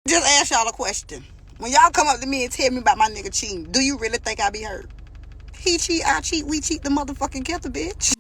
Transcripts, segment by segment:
Just ask y'all a question. When y'all come up to me and tell me about my nigga cheating, do you really think I be hurt? He cheat, I cheat, we cheat, the motherfucking kettle, bitch.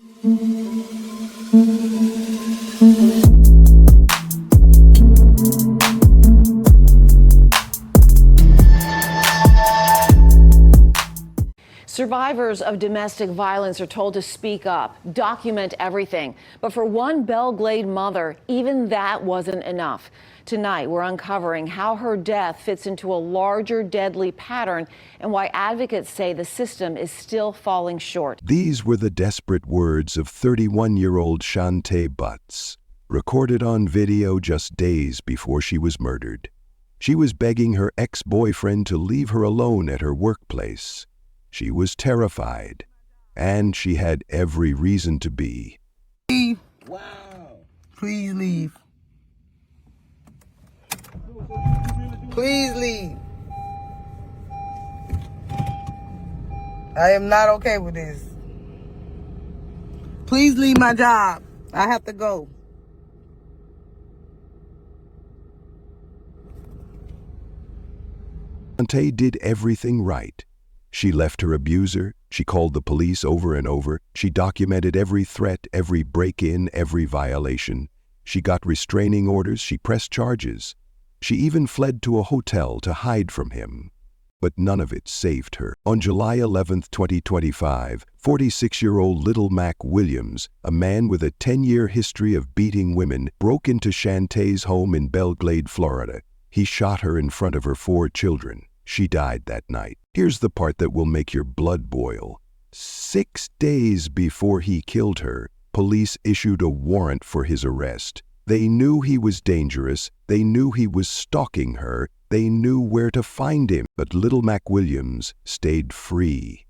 Survivors of domestic violence are told to speak up, document everything. But for one Belle Glade mother, even that wasn't enough. Tonight, we're uncovering how her death fits into a larger deadly pattern and why advocates say the system is still falling short. These were the desperate words of 31-year-old Shantay Butts, recorded on video just days before she was murdered. She was begging her ex-boyfriend to leave her alone at her workplace. She was terrified, and she had every reason to be. Leave. Wow. Please leave. Please leave. I am not okay with this. Please leave my job. I have to go. Shantay did everything right. She left her abuser, she called the police over and over, she documented every threat, every break-in, every violation. She got restraining orders, she pressed charges. She even fled to a hotel to hide from him. But none of it saved her. On July 11, 2025, 46-year-old Little Mac Williams, a man with a 10-year history of beating women, broke into Shantay's home in Belle Glade, Florida. He shot her in front of her 4 children. She died that night. Here's the part that will make your blood boil. 6 days before he killed her, police issued a warrant for his arrest. They knew he was dangerous. They knew he was stalking her. They knew where to find him. But Little Mac Williams stayed free.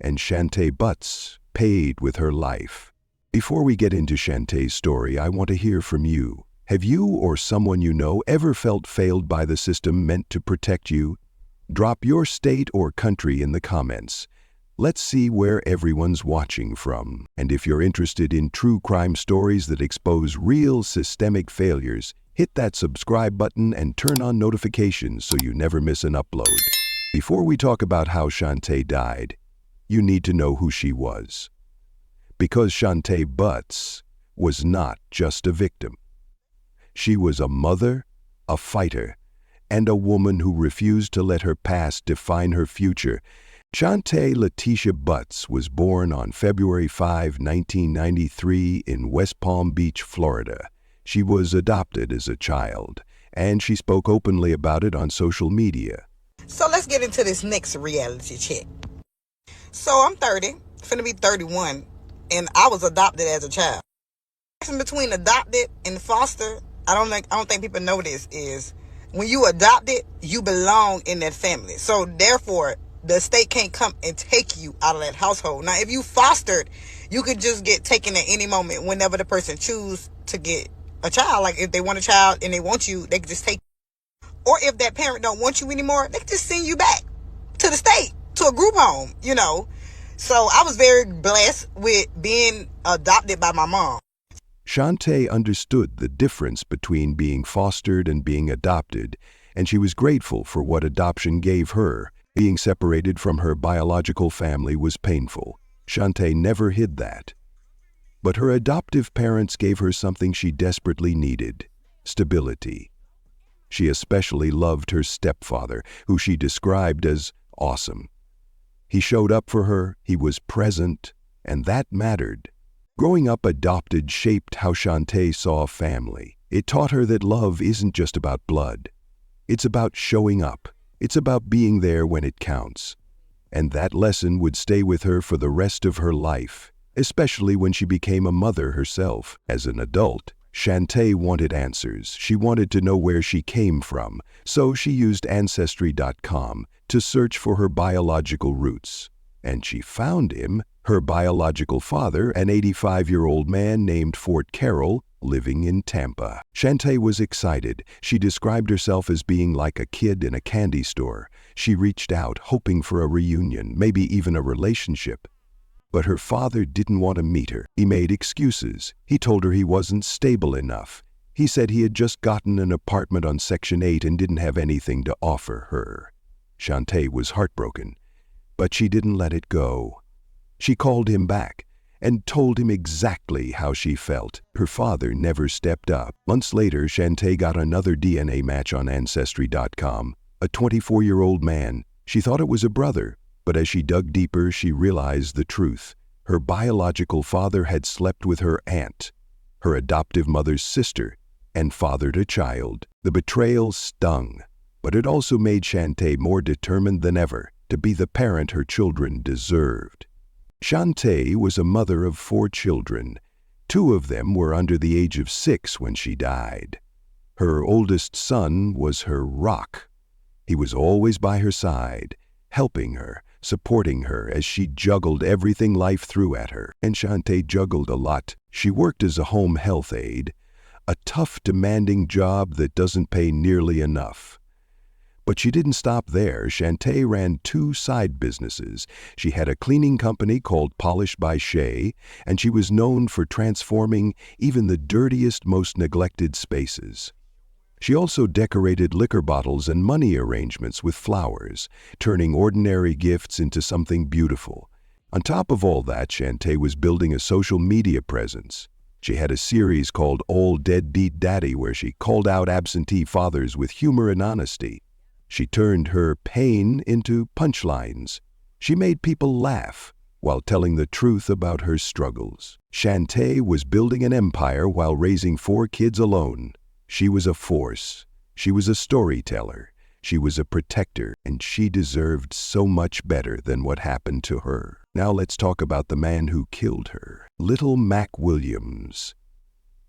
And Shantay Butts paid with her life. Before we get into Shantay's story, I want to hear from you. Have you or someone you know ever felt failed by the system meant to protect you? Drop your state or country in the comments. Let's see where everyone's watching from. And if you're interested in true crime stories that expose real systemic failures, hit that subscribe button and turn on notifications so you never miss an upload. Before we talk about how Shantay died, you need to know who she was. Because Shantay Butts was not just a victim. She was a mother, a fighter, and a woman who refused to let her past define her future. Shantay Letitia Butts was born on February 5, 1993 in West Palm Beach, Florida. She was adopted as a child, and she spoke openly about it on social media. So let's get into this next reality check. So I'm 30, finna be 31, and I was adopted as a child. The difference between adopted and foster, I don't think people know this, is when you adopted, you belong in that family. So therefore, the state can't come and take you out of that household. Now, if you fostered, you could just get taken at any moment whenever the person choose to get a child. Like if they want a child and they want you, they can just take you. Or if that parent don't want you anymore, they can just send you back to the state, to a group home, you know. So I was very blessed with being adopted by my mom. Shantay understood the difference between being fostered and being adopted, and she was grateful for what adoption gave her. Being separated from her biological family was painful. Shantay never hid that. But her adoptive parents gave her something she desperately needed: stability. She especially loved her stepfather, who she described as awesome. He showed up for her, he was present, and that mattered. Growing up adopted shaped how Shantay saw family. It taught her that love isn't just about blood. It's about showing up. It's about being there when it counts. And that lesson would stay with her for the rest of her life, especially when she became a mother herself. As an adult, Shantay wanted answers. She wanted to know where she came from, so she used Ancestry.com to search for her biological roots. And she found him, her biological father, an 85-year-old man named Fort Carroll, living in Tampa. Shantay was excited. She described herself as being like a kid in a candy store. She reached out, hoping for a reunion, maybe even a relationship. But her father didn't want to meet her. He made excuses. He told her he wasn't stable enough. He said he had just gotten an apartment on Section 8 and didn't have anything to offer her. Shantay was heartbroken, but she didn't let it go. She called him back and told him exactly how she felt. Her father never stepped up. Months later, Shantay got another DNA match on Ancestry.com, a 24-year-old man. She thought it was a brother, but as she dug deeper, she realized the truth. Her biological father had slept with her aunt, her adoptive mother's sister, and fathered a child. The betrayal stung, but it also made Shantay more determined than ever to be the parent her children deserved. Shantay was a mother of 4 children. 2 of them were under the age of 6 when she died. Her oldest son was her rock. He was always by her side, helping her, supporting her as she juggled everything life threw at her. And Shantay juggled a lot. She worked as a home health aide, a tough, demanding job that doesn't pay nearly enough. But she didn't stop there. Shantay ran 2 side businesses. She had a cleaning company called Polished by Shay, and she was known for transforming even the dirtiest, most neglected spaces. She also decorated liquor bottles and money arrangements with flowers, turning ordinary gifts into something beautiful. On top of all that, Shantay was building a social media presence. She had a series called All Deadbeat Daddy where she called out absentee fathers with humor and honesty. She turned her pain into punchlines. She made people laugh while telling the truth about her struggles. Shantay was building an empire while raising 4 kids alone. She was a force. She was a storyteller. She was a protector, and she deserved so much better than what happened to her. Now let's talk about the man who killed her. Little Mac Williams.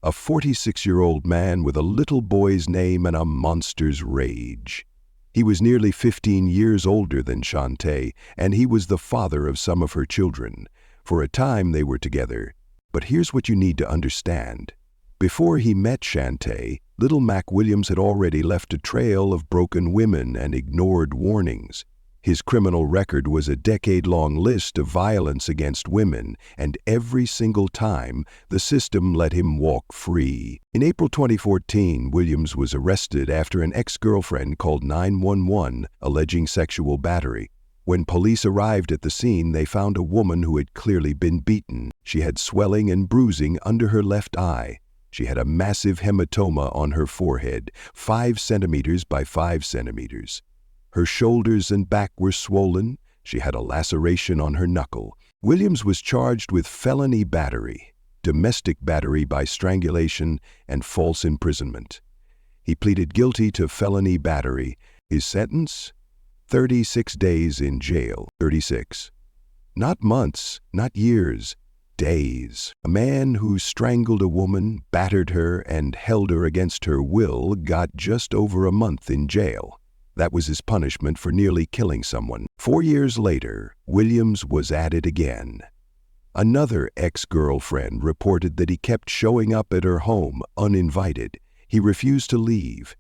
A 46-year-old man with a little boy's name and a monster's rage. He was nearly 15 years older than Shantay, and he was the father of some of her children. For a time they were together. But here's what you need to understand. Before he met Shantay, little Mac Williams had already left a trail of broken women and ignored warnings. His criminal record was a decade-long list of violence against women, and every single time, the system let him walk free. In April 2014, Williams was arrested after an ex-girlfriend called 911 alleging sexual battery. When police arrived at the scene, they found a woman who had clearly been beaten. She had swelling and bruising under her left eye. She had a massive hematoma on her forehead, 5 centimeters by 5 centimeters. Her shoulders and back were swollen. She had a laceration on her knuckle. Williams was charged with felony battery, domestic battery by strangulation, and false imprisonment. He pleaded guilty to felony battery. His sentence? 36 days in jail. 36. Not months, not years, days. A man who strangled a woman, battered her, and held her against her will got just over a month in jail. That was his punishment for nearly killing someone. 4 years later, Williams was at it again. Another ex-girlfriend reported that he kept showing up at her home uninvited. He refused to leave.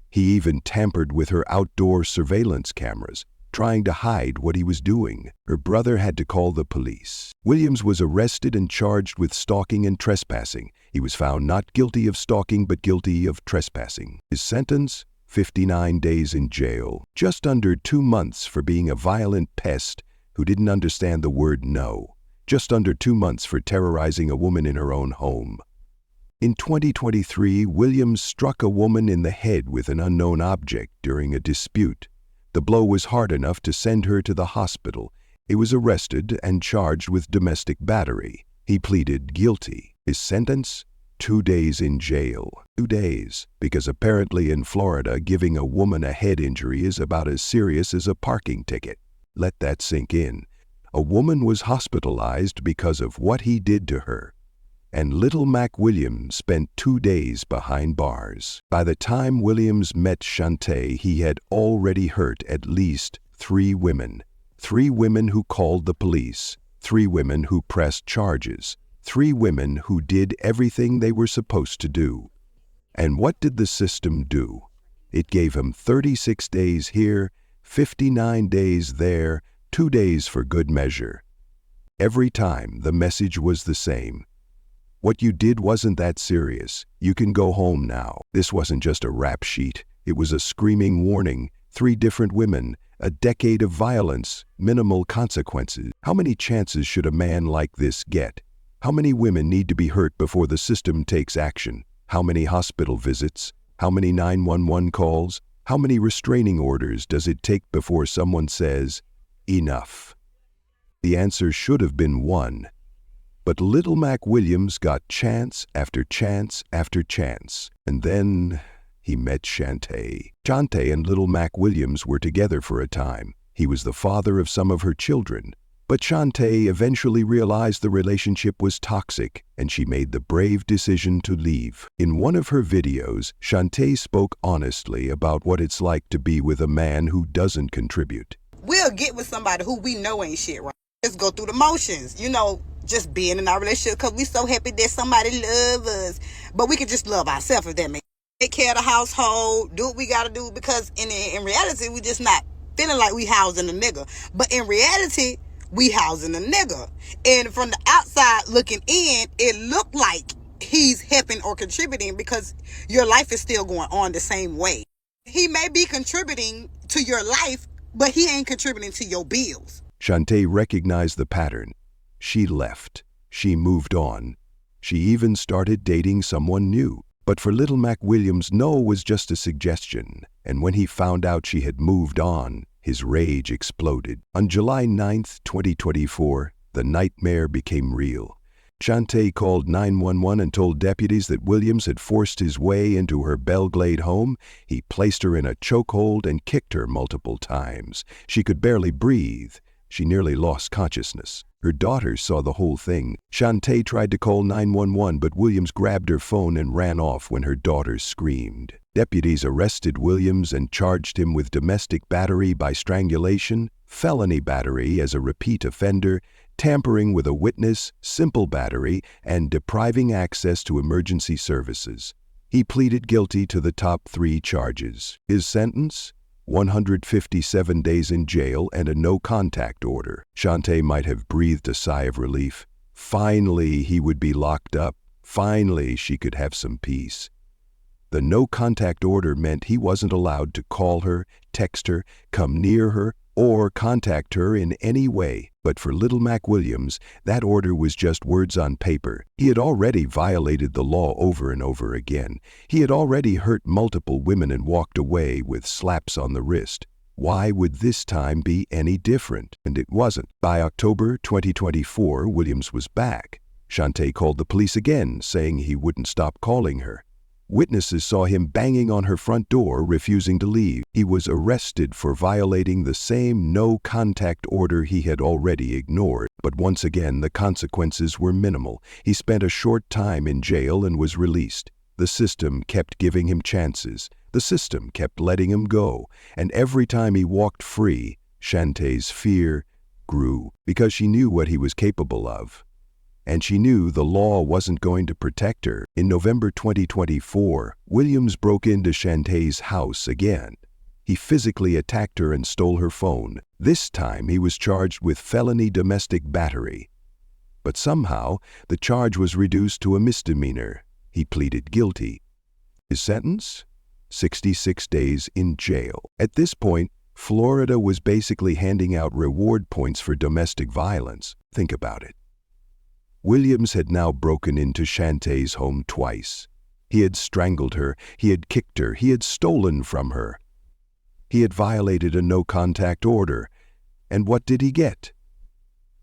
He even tampered with her outdoor surveillance cameras, trying to hide what he was doing. Her brother had to call the police. Williams was arrested and charged with stalking and trespassing. He was found not guilty of stalking but guilty of trespassing. His sentence? 59 days in jail, just under 2 months for being a violent pest who didn't understand the word no, just under 2 months for terrorizing a woman in her own home. In 2023, Williams struck a woman in the head with an unknown object during a dispute. The blow was hard enough to send her to the hospital. He was arrested and charged with domestic battery. He pleaded guilty. His sentence? 2 days in jail. 2 days, because apparently in Florida, giving a woman a head injury is about as serious as a parking ticket. Let that sink in. A woman was hospitalized because of what he did to her. And little Mac Williams spent 2 days behind bars. By the time Williams met Shantay, he had already hurt at least 3 women. 3 women who called the police. 3 women who pressed charges. 3 women who did everything they were supposed to do. And what did the system do? It gave him 36 days here, 59 days there, 2 days for good measure. Every time the message was the same. What you did wasn't that serious. You can go home now. This wasn't just a rap sheet. It was a screaming warning. 3 different women, a decade of violence, minimal consequences. How many chances should a man like this get? How many women need to be hurt before the system takes action? How many hospital visits? How many 911 calls? How many restraining orders does it take before someone says, enough? The answer should have been 1. But Little Mac Williams got chance after chance after chance. And then he met Shantay. Shantay and Little Mac Williams were together for a time. He was the father of some of her children. But Shantay eventually realized the relationship was toxic, and she made the brave decision to leave. In one of her videos, Shantay spoke honestly about what it's like to be with a man who doesn't contribute. We'll get with somebody who we know ain't shit, right? Just go through the motions, just being in our relationship because we so happy that somebody love us. But we can just love ourselves, if that makes sense. Take care of the household, do what we got to do, because in reality, we just not feeling like we housing a nigga. But in reality, we housing a nigga. And from the outside looking in, it looked like he's helping or contributing because your life is still going on the same way. He may be contributing to your life, but he ain't contributing to your bills. Shantay recognized the pattern. She left. She moved on. She even started dating someone new. But for Little Mac Williams, no was just a suggestion. And when he found out she had moved on, his rage exploded. On July 9th, 2024, the nightmare became real. Shantay called 911 and told deputies that Williams had forced his way into her Belglade home. He placed her in a chokehold and kicked her multiple times. She could barely breathe. She nearly lost consciousness. Her daughter saw the whole thing. Shantay tried to call 911, but Williams grabbed her phone and ran off when her daughter screamed. Deputies arrested Williams and charged him with domestic battery by strangulation, felony battery as a repeat offender, tampering with a witness, simple battery, and depriving access to emergency services. He pleaded guilty to the top 3 charges. His sentence? 157 days in jail and a no-contact order. Shantay might have breathed a sigh of relief. Finally, he would be locked up. Finally, she could have some peace. The no-contact order meant he wasn't allowed to call her, text her, come near her, or contact her in any way. But for Little Mac Williams, that order was just words on paper. He had already violated the law over and over again. He had already hurt multiple women and walked away with slaps on the wrist. Why would this time be any different? And it wasn't. By October 2024, Williams was back. Shantay called the police again, saying he wouldn't stop calling her. Witnesses saw him banging on her front door, refusing to leave. He was arrested for violating the same no-contact order he had already ignored. But once again, the consequences were minimal. He spent a short time in jail and was released. The system kept giving him chances. The system kept letting him go. And every time he walked free, Shantay's fear grew because she knew what he was capable of. And she knew the law wasn't going to protect her. In November 2024, Williams broke into Shantay's house again. He physically attacked her and stole her phone. This time he was charged with felony domestic battery. But somehow, the charge was reduced to a misdemeanor. He pleaded guilty. His sentence? 66 days in jail. At this point, Florida was basically handing out reward points for domestic violence. Think about it. Williams had now broken into Shantay's home twice. He had strangled her, he had kicked her, he had stolen from her. He had violated a no-contact order. And what did he get?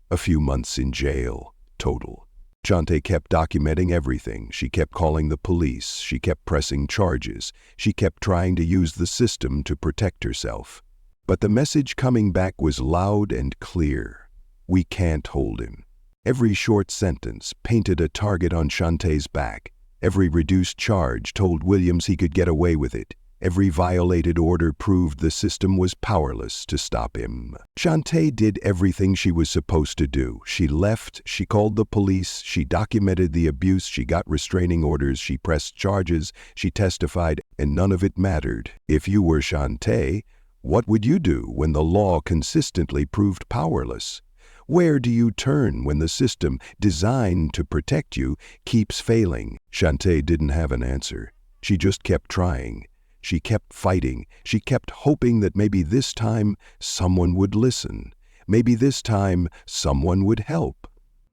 A few months in jail, total. Shantay kept documenting everything. She kept calling the police. She kept pressing charges. She kept trying to use the system to protect herself. But the message coming back was loud and clear. We can't hold him. Every short sentence painted a target on Shantay's back. Every reduced charge told Williams he could get away with it. Every violated order proved the system was powerless to stop him. Shantay did everything she was supposed to do. She left, she called the police, she documented the abuse, she got restraining orders, she pressed charges, she testified, and none of it mattered. If you were Shantay, what would you do when the law consistently proved powerless? Where do you turn when the system designed to protect you keeps failing? Shante didn't have an answer. She just kept trying. She kept fighting. She kept hoping that maybe this time someone would listen. Maybe this time someone would help.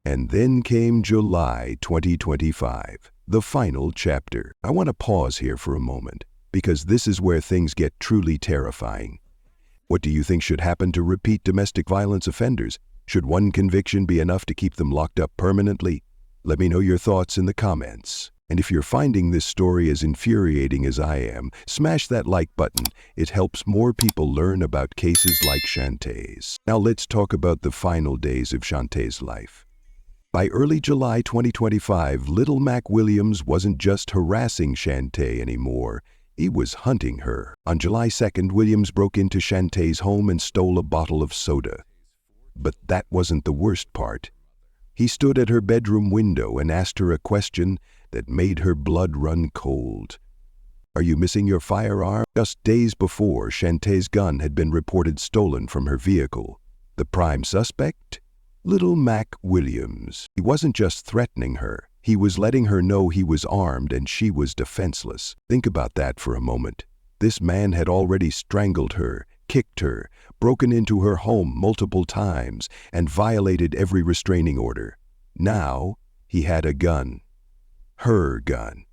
And then came July 2025, the final chapter. I want to pause here for a moment, because this is where things get truly terrifying. What do you think should happen to repeat domestic violence offenders? Should one conviction be enough to keep them locked up permanently? Let me know your thoughts in the comments. And if you're finding this story as infuriating as I am, smash that like button. It helps more people learn about cases like Shantay's. Now let's talk about the final days of Shantay's life. By early July 2025, Little Mac Williams wasn't just harassing Shantay anymore. He was hunting her. On July 2nd, Williams broke into Shantay's home and stole a bottle of soda. But that wasn't the worst part. He stood at her bedroom window and asked her a question that made her blood run cold. "Are you missing your firearm?" Just days before, Shantay's gun had been reported stolen from her vehicle. The prime suspect? Little Mac Williams. He wasn't just threatening her. He was letting her know he was armed and she was defenseless. Think about that for a moment. This man had already strangled her, kicked her, broken into her home multiple times, and violated every restraining order. Now, he had a gun. Her gun.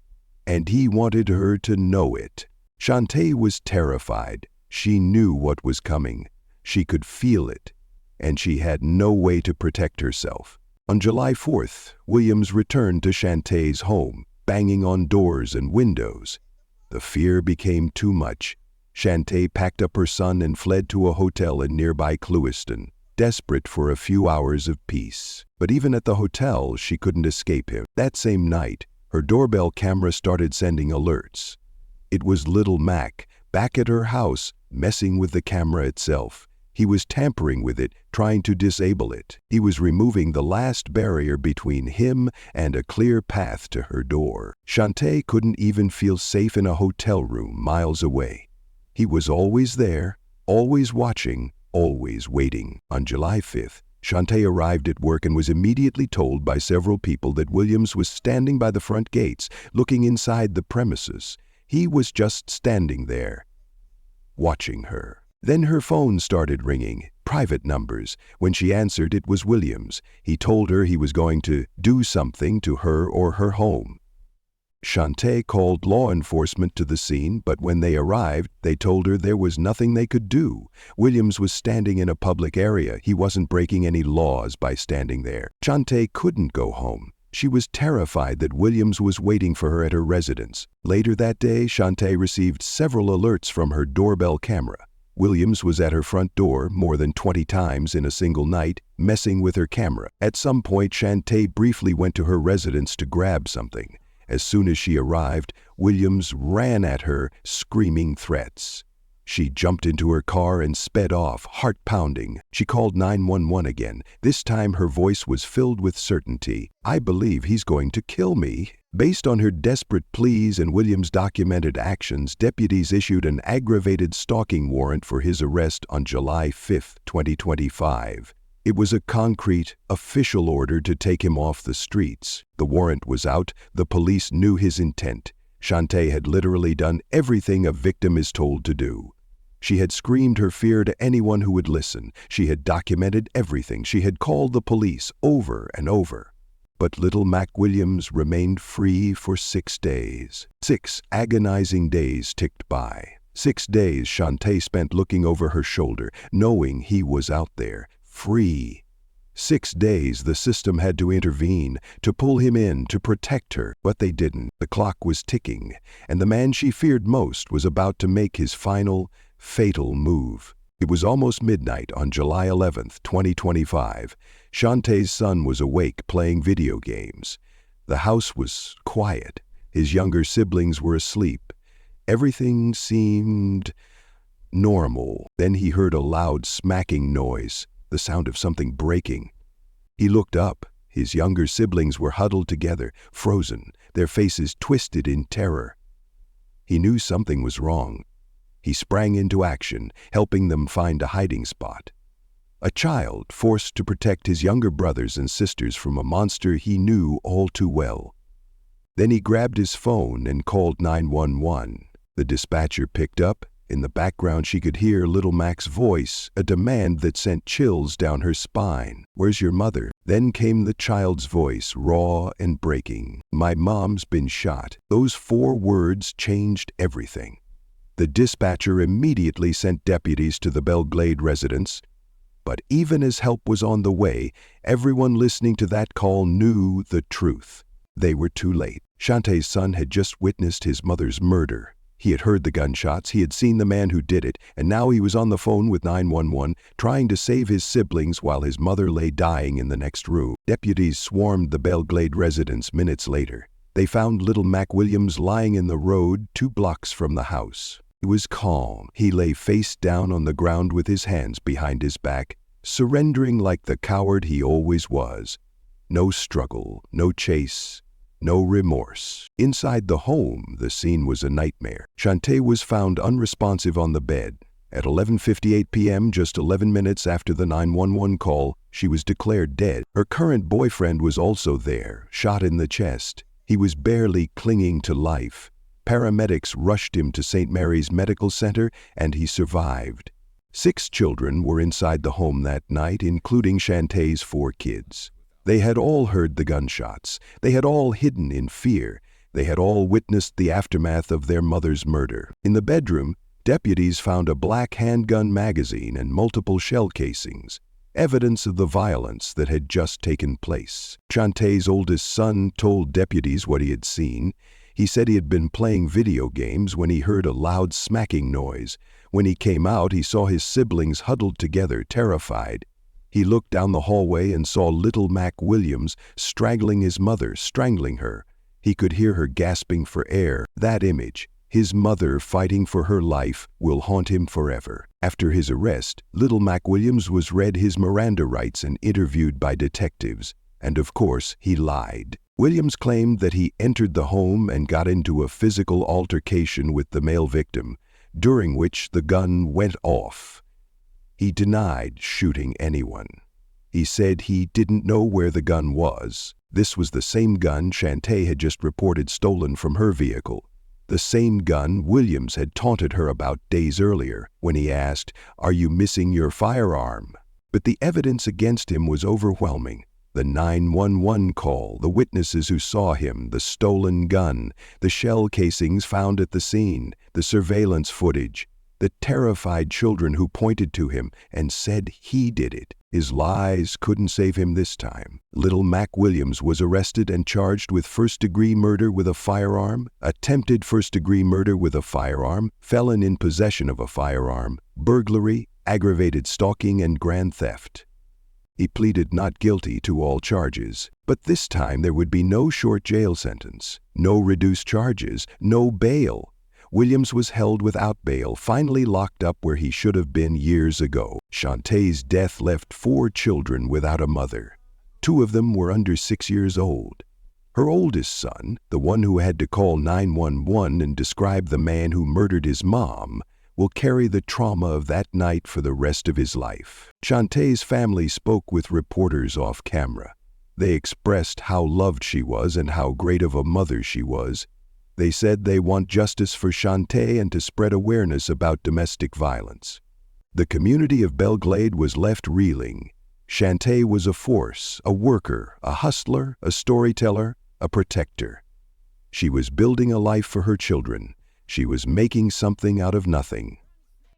And he wanted her to know it. Shantay was terrified. She knew what was coming. She could feel it. And she had no way to protect herself. On July 4th, Williams returned to Shantay's home, banging on doors and windows. The fear became too much. Shantay packed up her son and fled to a hotel in nearby Clewiston, desperate for a few hours of peace. But even at the hotel, she couldn't escape him. That same night, her doorbell camera started sending alerts. It was Little Mac, back at her house, messing with the camera itself. He was tampering with it, trying to disable it. He was removing the last barrier between him and a clear path to her door. Shantay couldn't even feel safe in a hotel room miles away. He was always there, always watching, always waiting. On July 5th, Shantay arrived at work and was immediately told by several people that Williams was standing by the front gates, looking inside the premises. He was just standing there, watching her. Then her phone started ringing, private numbers. When she answered, it was Williams. He told her he was going to do something to her or her home. Shantay called law enforcement to the scene, but when they arrived, they told her there was nothing they could do. Williams was standing in a public area. He wasn't breaking any laws by standing there. Shantay couldn't go home. She was terrified that Williams was waiting for her at her residence. Later that day, Shantay received several alerts from her doorbell camera. Williams was at her front door more than 20 times in a single night, messing with her camera. At some point, Shantay briefly went to her residence to grab something. As soon as she arrived, Williams ran at her, screaming threats. She jumped into her car and sped off, heart pounding. She called 911 again. This time her voice was filled with certainty. "I believe he's going to kill me." Based on her desperate pleas and Williams' documented actions, deputies issued an aggravated stalking warrant for his arrest on July 5, 2025. It was a concrete, official order to take him off the streets. The warrant was out. The police knew his intent. Shantay had literally done everything a victim is told to do. She had screamed her fear to anyone who would listen. She had documented everything. She had called the police over and over. But Little Mac Williams remained free for 6 days. 6 agonizing days ticked by. 6 days Shantay spent looking over her shoulder, knowing he was out there, free. 6 days the system had to intervene, to pull him in, to protect her, but they didn't. The clock was ticking, and the man she feared most was about to make his final, fatal move. It was almost midnight on July 11th, 2025. Shantay's son was awake playing video games. The house was quiet. His younger siblings were asleep. Everything seemed normal. Then he heard a loud smacking noise, the sound of something breaking. He looked up. His younger siblings were huddled together, frozen, their faces twisted in terror. He knew something was wrong. He sprang into action, helping them find a hiding spot. a child forced to protect his younger brothers and sisters from a monster he knew all too well. Then he grabbed his phone and called 911. The dispatcher picked up. In the background, she could hear little Mac's voice, a demand that sent chills down her spine. "Where's your mother?" Then came the child's voice, raw and breaking. "My mom's been shot." Those 4 words changed everything. The dispatcher immediately sent deputies to the Belglade residence. But even as help was on the way, everyone listening to that call knew the truth. They were too late. Shantay's son had just witnessed his mother's murder. He had heard the gunshots, he had seen the man who did it, and now he was on the phone with 911, trying to save his siblings while his mother lay dying in the next room. Deputies swarmed the Belglade residence minutes later. They found little Mac Williams lying in the road 2 blocks from the house. He was calm. He lay face down on the ground with his hands behind his back, surrendering like the coward he always was. No struggle, no chase, no remorse. Inside the home, the scene was a nightmare. Shante was found unresponsive on the bed. At 11:58 p.m., just 11 minutes after the 911 call, she was declared dead. Her current boyfriend was also there, shot in the chest. He was barely clinging to life. Paramedics rushed him to St. Mary's Medical Center, and he survived. 6 children were inside the home that night, including Shantay's 4 kids. They had all heard the gunshots. They had all hidden in fear. They had all witnessed the aftermath of their mother's murder. In the bedroom, deputies found a black handgun magazine and multiple shell casings, evidence of the violence that had just taken place. Shantay's oldest son told deputies what he had seen. He said he had been playing video games when he heard a loud smacking noise. When he came out, he saw his siblings huddled together, terrified. He looked down the hallway and saw little Mac Williams straggling his mother, strangling her. He could hear her gasping for air. That image, his mother fighting for her life, will haunt him forever. After his arrest, little Mac Williams was read his Miranda rights and interviewed by detectives. And of course, he lied. Williams claimed that he entered the home and got into a physical altercation with the male victim, during which the gun went off. He denied shooting anyone. He said he didn't know where the gun was. This was the same gun Shantay had just reported stolen from her vehicle. The same gun Williams had taunted her about days earlier when he asked, "Are you missing your firearm?" But the evidence against him was overwhelming. The 911 call, the witnesses who saw him, the stolen gun, the shell casings found at the scene, the surveillance footage, the terrified children who pointed to him and said he did it. His lies couldn't save him this time. Little Mac Williams was arrested and charged with first-degree murder with a firearm, attempted first-degree murder with a firearm, felon in possession of a firearm, burglary, aggravated stalking, and grand theft. He pleaded not guilty to all charges, but this time there would be no short jail sentence, no reduced charges, no bail. Williams was held without bail, finally locked up where he should have been years ago. Shantay's death left 4 children without a mother. 2 of them were under 6 years old. Her oldest son, the one who had to call 911 and describe the man who murdered his mom, will carry the trauma of that night for the rest of his life. Shantay's family spoke with reporters off camera. They expressed how loved she was and how great of a mother she was. They said they want justice for Shantay and to spread awareness about domestic violence. The community of Belglade was left reeling. Shantay was a force, a worker, a hustler, a storyteller, a protector. She was building a life for her children. She was making something out of nothing.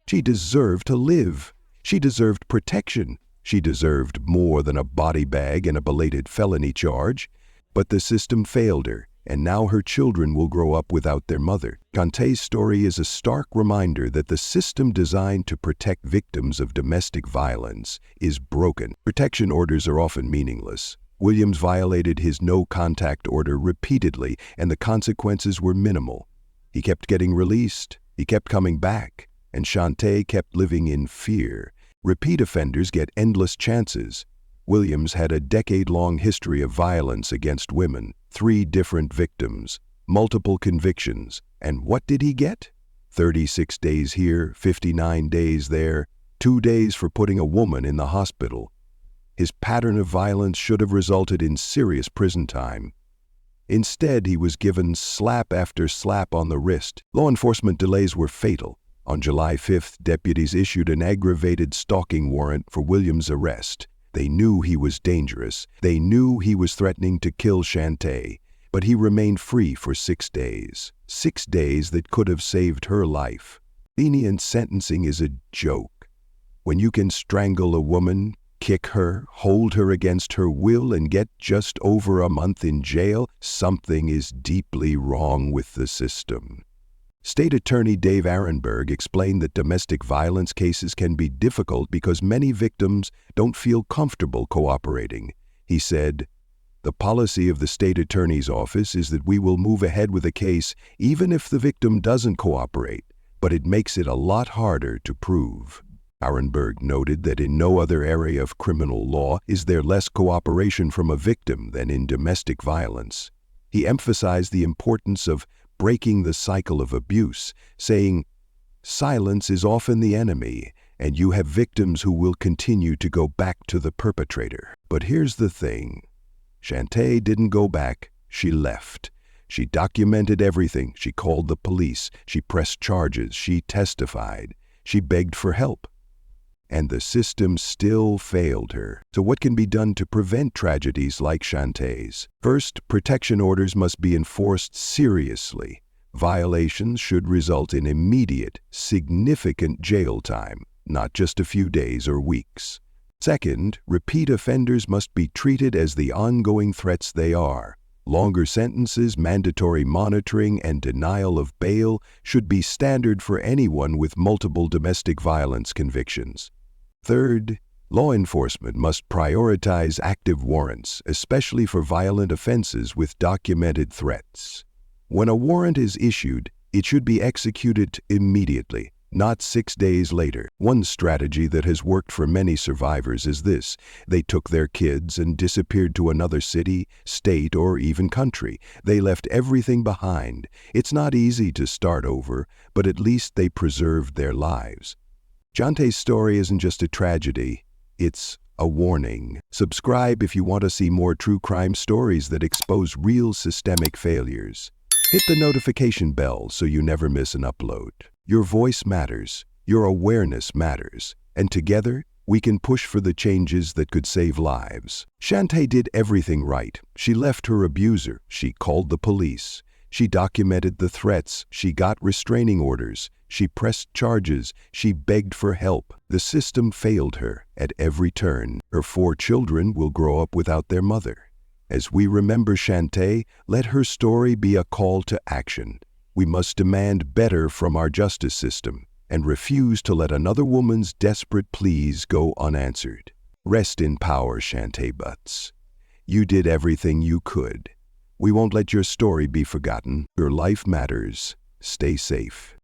She deserved to live. She deserved protection. She deserved more than a body bag and a belated felony charge. But the system failed her, and now her children will grow up without their mother. Shantay's story is a stark reminder that the system designed to protect victims of domestic violence is broken. Protection orders are often meaningless. Williams violated his no-contact order repeatedly, and the consequences were minimal. He kept getting released, he kept coming back, and Shantay kept living in fear. Repeat offenders get endless chances. Williams had a decade-long history of violence against women, 3 different victims, multiple convictions, and what did he get? 36 days here, 59 days there. 2 days for putting a woman in the hospital. His pattern of violence should have resulted in serious prison time. Instead, he was given slap after slap on the wrist. Law enforcement delays were fatal. On July 5th, deputies issued an aggravated stalking warrant for Williams' arrest. They knew he was dangerous. They knew he was threatening to kill Shantay, but he remained free for 6 days. 6 days that could have saved her life. Lenient sentencing is a joke. When you can strangle a woman, kick her, hold her against her will, and get just over a month in jail, something is deeply wrong with the system. State Attorney Dave Arenberg explained that domestic violence cases can be difficult because many victims don't feel comfortable cooperating. He said, "The policy of the state attorney's office is that we will move ahead with a case even if the victim doesn't cooperate, but it makes it a lot harder to prove." Arenberg noted that in no other area of criminal law is there less cooperation from a victim than in domestic violence. He emphasized the importance of breaking the cycle of abuse, saying, "Silence is often the enemy, and you have victims who will continue to go back to the perpetrator." But here's the thing. Shantay didn't go back, she left. She documented everything. She called the police. She pressed charges. She testified. She begged for help. And the system still failed her. So what can be done to prevent tragedies like Shantay's? First, protection orders must be enforced seriously. Violations should result in immediate, significant jail time, not just a few days or weeks. Second, repeat offenders must be treated as the ongoing threats they are. Longer sentences, mandatory monitoring, and denial of bail should be standard for anyone with multiple domestic violence convictions. Third, law enforcement must prioritize active warrants, especially for violent offenses with documented threats. When a warrant is issued, it should be executed immediately, not 6 days later. One strategy that has worked for many survivors is this. They took their kids and disappeared to another city, state, or even country. They left everything behind. It's not easy to start over, but at least they preserved their lives. Shantay's story isn't just a tragedy, it's a warning. Subscribe if you want to see more true crime stories that expose real systemic failures. Hit the notification bell so you never miss an upload. Your voice matters, your awareness matters, and together we can push for the changes that could save lives. Shantay did everything right. She left her abuser. She called the police. She documented the threats. She got restraining orders. She pressed charges. She begged for help. The system failed her at every turn. Her 4 children will grow up without their mother. As we remember Shantay, let her story be a call to action. We must demand better from our justice system and refuse to let another woman's desperate pleas go unanswered. Rest in power, Shantay Butts. You did everything you could. We won't let your story be forgotten. Your life matters. Stay safe.